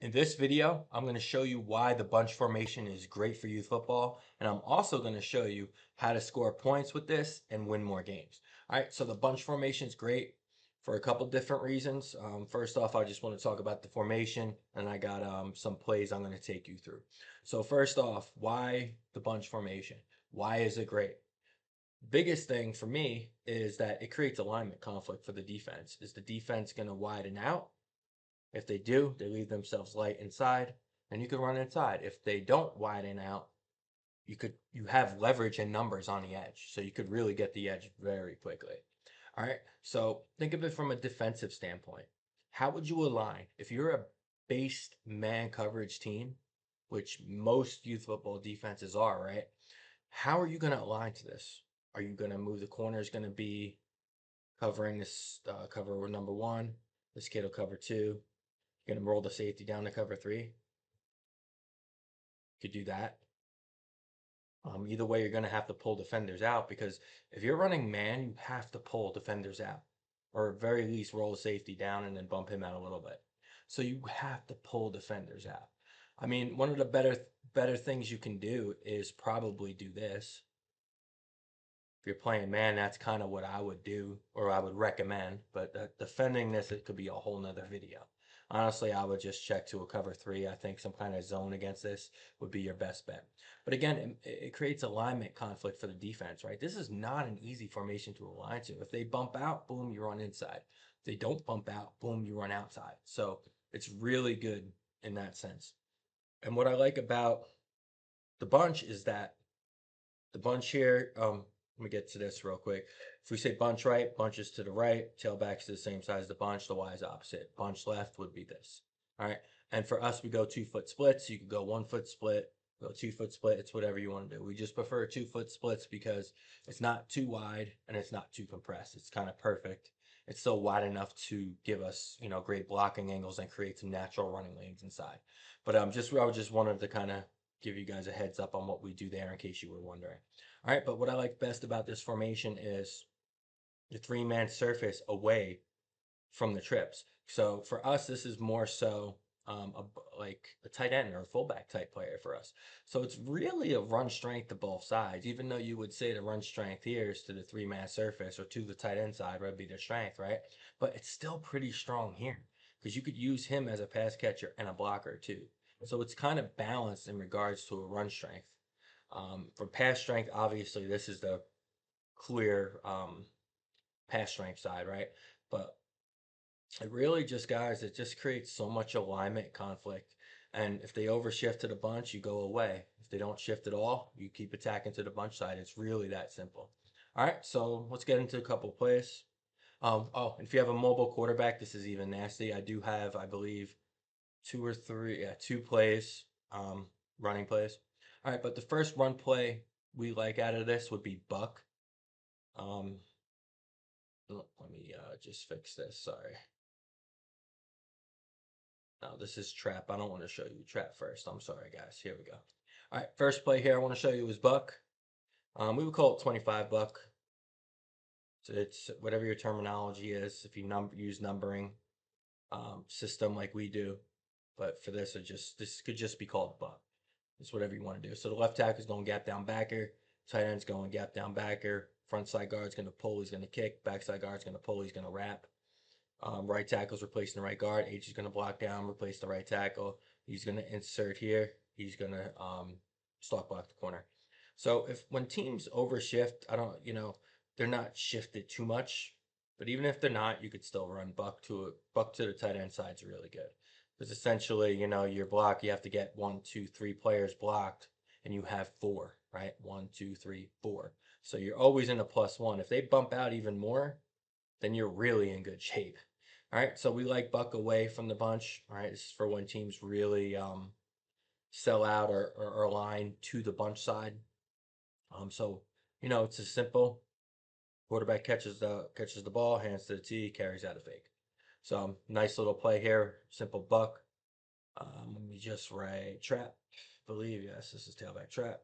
In this video, I'm going to show you why the bunch formation is great for youth football, and I'm also going to show you how to score points with this and win more games. All right, so the bunch formation is great for a couple different reasons. First off, I just want to talk about the formation, and I got some plays I'm going to take you through. So first off, why the bunch formation? Why is it great? Biggest thing for me is that it creates alignment conflict for the defense. Is the defense going to widen out? If they do, they leave themselves light inside, and you can run inside. If they don't widen out, you have leverage and numbers on the edge, so you could really get the edge very quickly. All right, so think of it from a defensive standpoint. How would you align if you're a based man coverage team, which most youth football defenses are, right? How are you going to align to this? Are you going to move the corners? Going to be covering this cover number one? This kid will cover two. You're going to roll the safety down to cover three. You could do that. Either way, you're going to have to pull defenders out, because if you're running man, you have to pull defenders out, or at very least roll the safety down and then bump him out a little bit. So you have to pull defenders out. I mean, one of the better things you can do is probably do this. If you're playing man, that's kind of what I would do, or I would recommend. But defending this, it could be a whole nother video. Honestly, I would just check to a cover three. I think some kind of zone against this would be your best bet. But again, it creates alignment conflict for the defense, right? This is not an easy formation to align to. If they bump out, boom, you run inside. If they don't bump out, boom, you run outside. So it's really good in that sense. And what I like about the bunch is that the bunch here, let me get to this real quick. If we say bunch right, bunch is to the right, tailback's to the same size as the bunch, the Y is opposite. Bunch left would be this. All right. And for us, we go 2 foot splits. You could go 1 foot split, go 2 foot split. It's whatever you want to do. We just prefer 2 foot splits because it's not too wide and it's not too compressed. It's kind of perfect. It's still wide enough to give us, great blocking angles and create some natural running lanes inside. But I just wanted to kind of give you guys a heads up on what we do there in case you were wondering. All right, but what I like best about this formation is the three-man surface away from the trips. So for us, this is more so like a tight end or a fullback type player for us. So it's really a run strength to both sides, even though you would say the run strength here is to the three-man surface or to the tight end side, would be their strength, right? But it's still pretty strong here because you could use him as a pass catcher and a blocker too. So it's kind of balanced in regards to a run strength. For pass strength, obviously, this is the clear pass strength side, right? But it really just, guys, it just creates so much alignment conflict. And if they overshift to the bunch, you go away. If they don't shift at all, you keep attacking to the bunch side. It's really that simple. All right, so let's get into a couple plays. Oh, if you have a mobile quarterback, this is even nasty. I do have, I believe, 2 plays, running plays. All right, but the first run play we like out of this would be buck. Um, let me just fix this. Sorry. No, this is trap. I don't want to show you trap first. I'm sorry, guys. Here we go. All right, first play here I want to show you is buck. We would call it 25 buck. So it's whatever your terminology is. If you use numbering system like we do, but for this, this could just be called buck. It's whatever you want to do. So the left tackle is going gap down backer. Tight end's going gap down backer. Front side guard's going to pull. He's going to kick. Backside guard's going to pull. He's going to wrap. Right tackle's replacing the right guard. H is going to block down, replace the right tackle. He's going to insert here. He's going to stock block the corner. So when teams overshift, they're not shifted too much. But even if they're not, you could still run buck to the tight end side is really good. Because essentially, your block, you have to get 1, 2, 3 players blocked, and you have 4, right? 1, 2, 3, 4. So you're always in a +1. If they bump out even more, then you're really in good shape. All right, so we like buck away from the bunch. All right, this is for when teams really sell out or align to the bunch side. So it's as simple. Quarterback catches the ball, hands to the tee, carries out a fake. So nice little play here, simple buck. Let me just write trap. I believe, yes, this is tailback trap.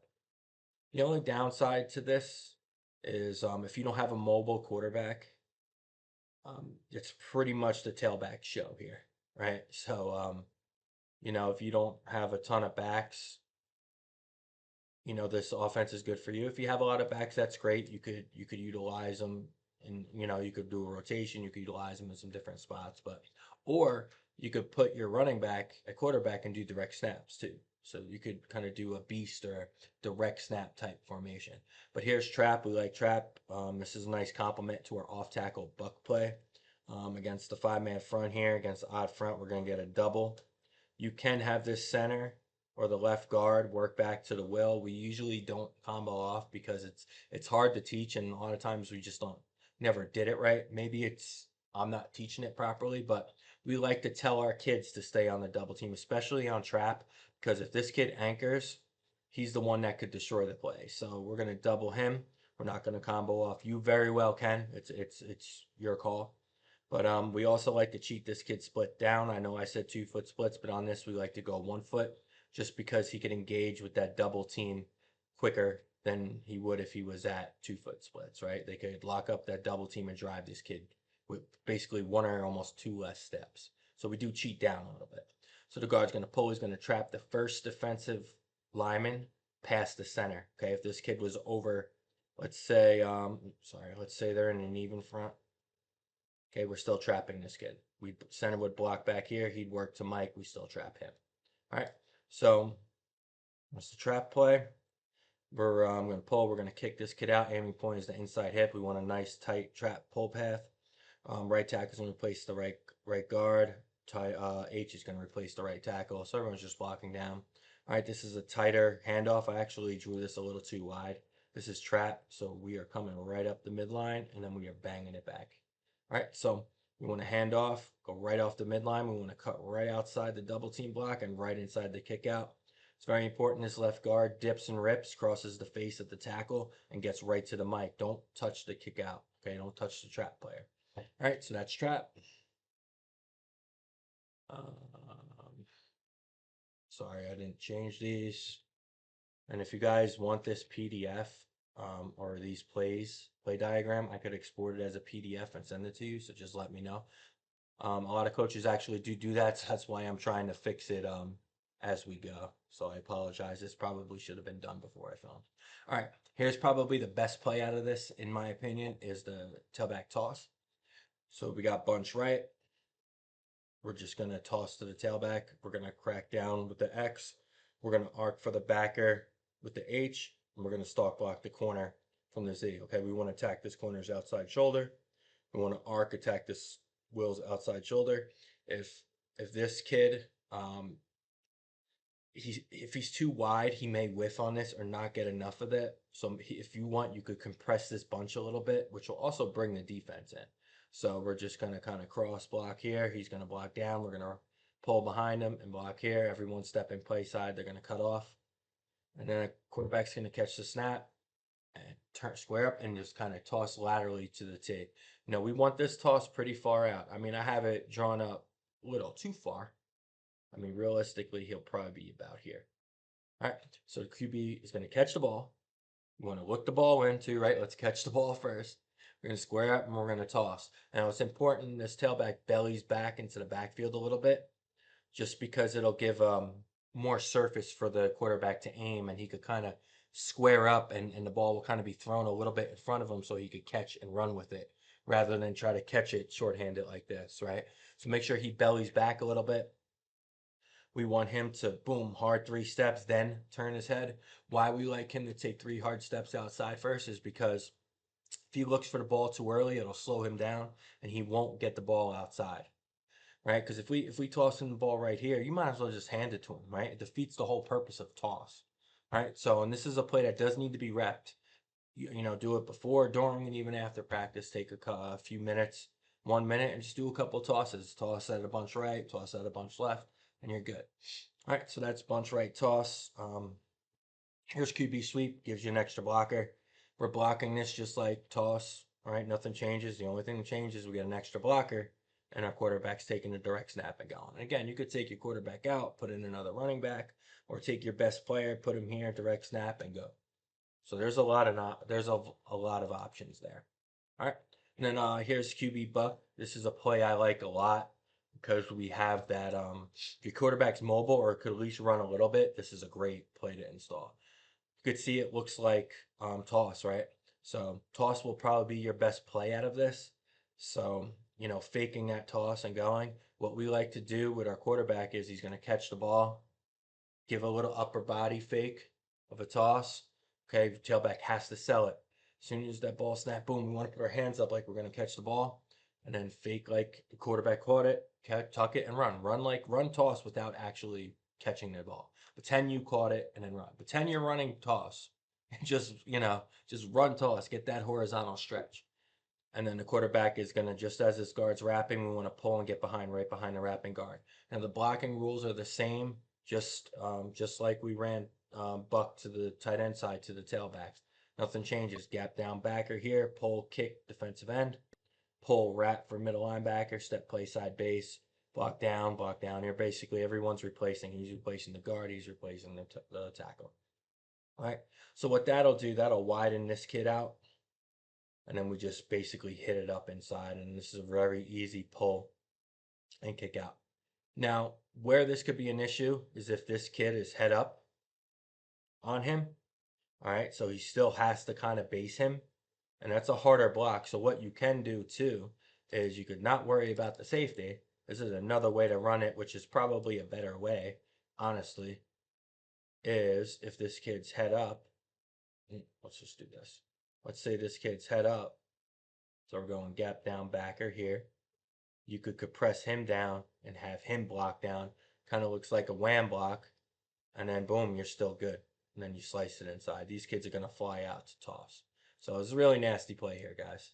The only downside to this is if you don't have a mobile quarterback, it's pretty much the tailback show here, right? So You know, if you don't have a ton of backs, you know, this offense is good for you. If you have a lot of backs, that's great. You could utilize them, and you know, you could do a rotation. You could utilize them in some different spots, but or you could put your running back at quarterback and do direct snaps too. So you could kind of do a beast or direct snap type formation. But here's trap. We like trap. This is a nice complement to our off tackle buck play. Against the 5-man front here, against the odd front, we're going to get a double. You can have this center or the left guard work back to the will. We usually don't combo off because it's hard to teach, and a lot of times we just don't never did it right. Maybe it's I'm not teaching it properly, but we like to tell our kids to stay on the double team, especially on trap, because if this kid anchors, he's the one that could destroy the play. So we're gonna double him. We're not gonna combo off. You very well can. It's your call. But we also like to cheat this kid split down. I know I said 2-foot splits, but on this we like to go 1 foot, just because he can engage with that double team quicker than he would if he was at 2-foot splits, right? They could lock up that double team and drive this kid with basically one or almost two less steps. So we do cheat down a little bit. So the guard's going to pull. He's going to trap the first defensive lineman past the center. Okay, if this kid was over, let's say, let's say they're in an even front. Okay, we're still trapping this kid. Center would block back here. He'd work to Mike. We still trap him. All right. So that's the trap play. We're going to pull. We're going to kick this kid out. Aiming point is the inside hip. We want a nice tight trap pull path. Right tackle is going to replace the right guard. H is going to replace the right tackle. So everyone's just blocking down. All right, this is a tighter handoff. I actually drew this a little too wide. This is trap, so we are coming right up the midline, and then we are banging it back. All right, so we want to hand off, go right off the midline. We want to cut right outside the double team block and right inside the kick out. It's very important this left guard dips and rips, crosses the face of the tackle, and gets right to the mic. Don't touch the kick out, okay? Don't touch the trap player. All right, so that's trap. Um, sorry, I didn't change these. And if you guys want this PDF or these play diagram, I could export it as a PDF and send it to you. So just let me know. A lot of coaches actually do that. So that's why I'm trying to fix it as we go. So I apologize. This probably should have been done before I filmed. All right, here's probably the best play out of this, in my opinion, is the tailback toss. So we got bunch right. We're just going to toss to the tailback. We're going to crack down with the X. We're going to arc for the backer with the H. And we're going to stalk block the corner from the Z. Okay, we want to attack this corner's outside shoulder. We want to arc attack this Will's outside shoulder. If this kid, if he's too wide, he may whiff on this or not get enough of it. So if you want, you could compress this bunch a little bit, which will also bring the defense in. So we're just going to kind of cross block here. He's going to block down. We're going to pull behind him and block here. Everyone's stepping play side. They're going to cut off. And then a quarterback's going to catch the snap and turn square up and just kind of toss laterally to the T. Now, we want this toss pretty far out. I mean, I have it drawn up a little too far. I mean, realistically, he'll probably be about here. All right, so the QB is going to catch the ball. We want to look the ball into, right? Let's catch the ball first. We're going to square up and we're going to toss. Now, it's important this tailback bellies back into the backfield a little bit, just because it'll give more surface for the quarterback to aim, and he could kind of square up, and the ball will kind of be thrown a little bit in front of him so he could catch and run with it rather than try to catch it shorthanded like this, right? So make sure he bellies back a little bit. We want him to, boom, hard 3 steps, then turn his head. Why we like him to take 3 hard steps outside first is because if he looks for the ball too early, it'll slow him down and he won't get the ball outside, right? Because if we toss him the ball right here, you might as well just hand it to him, right? It defeats the whole purpose of toss, right? So, and this is a play that does need to be repped. You know, do it before, during, and even after practice. Take a few minutes, 1 minute, and just do a couple tosses. Toss at a bunch right, toss at a bunch left, and you're good. All right, so that's bunch right toss. Here's QB sweep, gives you an extra blocker. We're blocking this just like toss. All right, nothing changes. The only thing that changes, we get an extra blocker, and our quarterback's taking a direct snap and going. And again, you could take your quarterback out, put in another running back, or take your best player, put him here, direct snap, and go. So there's a lot of options there. All right, and then here's QB buck. This is a play I like a lot. because we have that if your quarterback's mobile or could at least run a little bit, this is a great play to install. You could see it looks like toss, right? So toss will probably be your best play out of this. So, you know, faking that toss and going. What we like to do with our quarterback is he's going to catch the ball, give a little upper body fake of a toss. Okay, tailback has to sell it. As soon as that ball snap, boom, we want to put our hands up like we're going to catch the ball, and then fake like the quarterback caught it, tuck it, and run. Run toss without actually catching the ball. Pretend you caught it and then run. Pretend you're running toss. Just, you know, just run toss. Get that horizontal stretch. And then the quarterback is going to, just as this guard's wrapping, we want to pull and get behind, right behind the wrapping guard. Now the blocking rules are the same, just like we ran buck to the tight end side to the tailbacks. Nothing changes. Gap down backer here, pull, kick, defensive end, pull, wrap for middle linebacker, step play side base, block down here. Basically, everyone's replacing. He's replacing the guard, he's replacing the tackle. All right. So what that'll do, that'll widen this kid out. And then we just basically hit it up inside. And this is a very easy pull and kick out. Now, where this could be an issue is if this kid is head up on him. All right. So he still has to kind of base him. And that's a harder block. So what you can do too is you could not worry about the safety. This is another way to run it, which is probably a better way, honestly, is if this kid's head up. Let's just do this. Let's say this kid's head up. So we're going gap down backer here. You could compress him down and have him block down. Kind of looks like a wham block. And then boom, you're still good. And then you slice it inside. These kids are going to fly out to toss. So it's a really nasty play here, guys.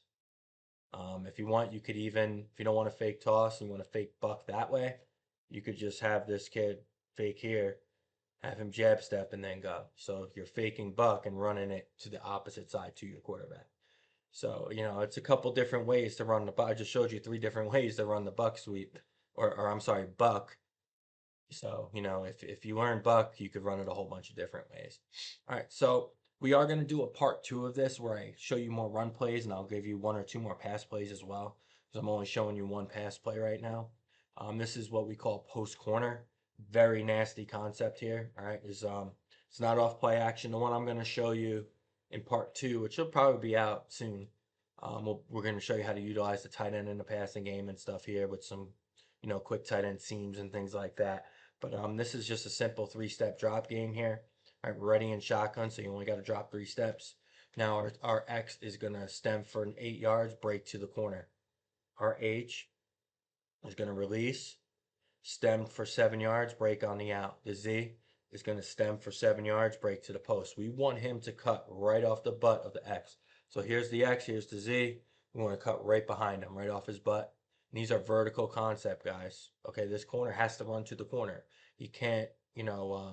If you want, you could even, if you don't want to fake toss and you want to fake buck that way, you could just have this kid fake here, have him jab step and then go. So you're faking buck and running it to the opposite side to your quarterback. So, you know, it's a couple different ways to run the buck. I just showed you 3 different ways to run the buck sweep, or I'm sorry, buck. So, you know, if you learn buck, you could run it a whole bunch of different ways. All right, so we are going to do a part 2 of this where I show you more run plays and I'll give you 1 or 2 more pass plays as well. Because I'm only showing you 1 pass play right now. This is what we call post corner. Very nasty concept here. All right, it's not off play action. The one I'm going to show you in part 2, which will probably be out soon. We're going to show you how to utilize the tight end in the passing game and stuff here with some, you know, quick tight end seams and things like that. But this is just a simple 3-step drop game here. All right, we're ready in shotgun, so you only got to drop 3 steps. Now our X is going to stem for an 8 yards, break to the corner. Our H is going to release, stem for 7 yards, break on the out. The Z is going to stem for 7 yards, break to the post. We want him to cut right off the butt of the X. So here's the X, here's the Z. We want to cut right behind him, right off his butt. And these are vertical concept, guys. Okay, this corner has to run to the corner. You can't, you know,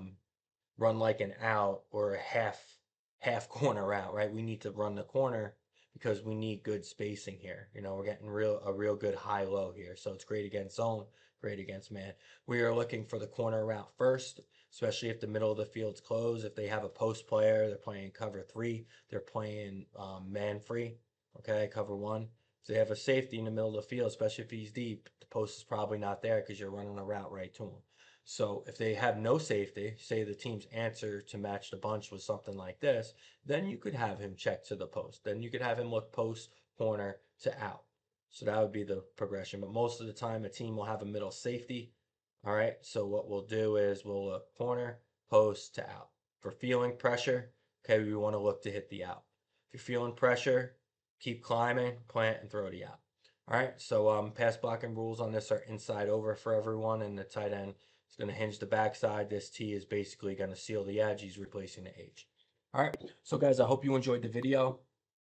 run like an out or a half corner out, right? We need to run the corner because we need good spacing here. You know, we're getting a real good high low here. So it's great against zone, great against man. We are looking for the corner route first, especially if the middle of the field's closed. If they have a post player, they're playing cover 3, they're playing man free, okay, cover 1. If they have a safety in the middle of the field, especially if he's deep, the post is probably not there because you're running a route right to him. So if they have no safety, say the team's answer to match the bunch was something like this, then you could have him check to the post. Then you could have him look post, corner to out. So that would be the progression. But most of the time, a team will have a middle safety. All right. So what we'll do is we'll look corner, post to out. For feeling pressure, okay, we want to look to hit the out. If you're feeling pressure, keep climbing, plant, and throw the out. All right. So pass blocking rules on this are inside over for everyone, and the tight end is going to hinge the backside. This T is basically going to seal the edge. He's replacing the H. All right. So guys, I hope you enjoyed the video.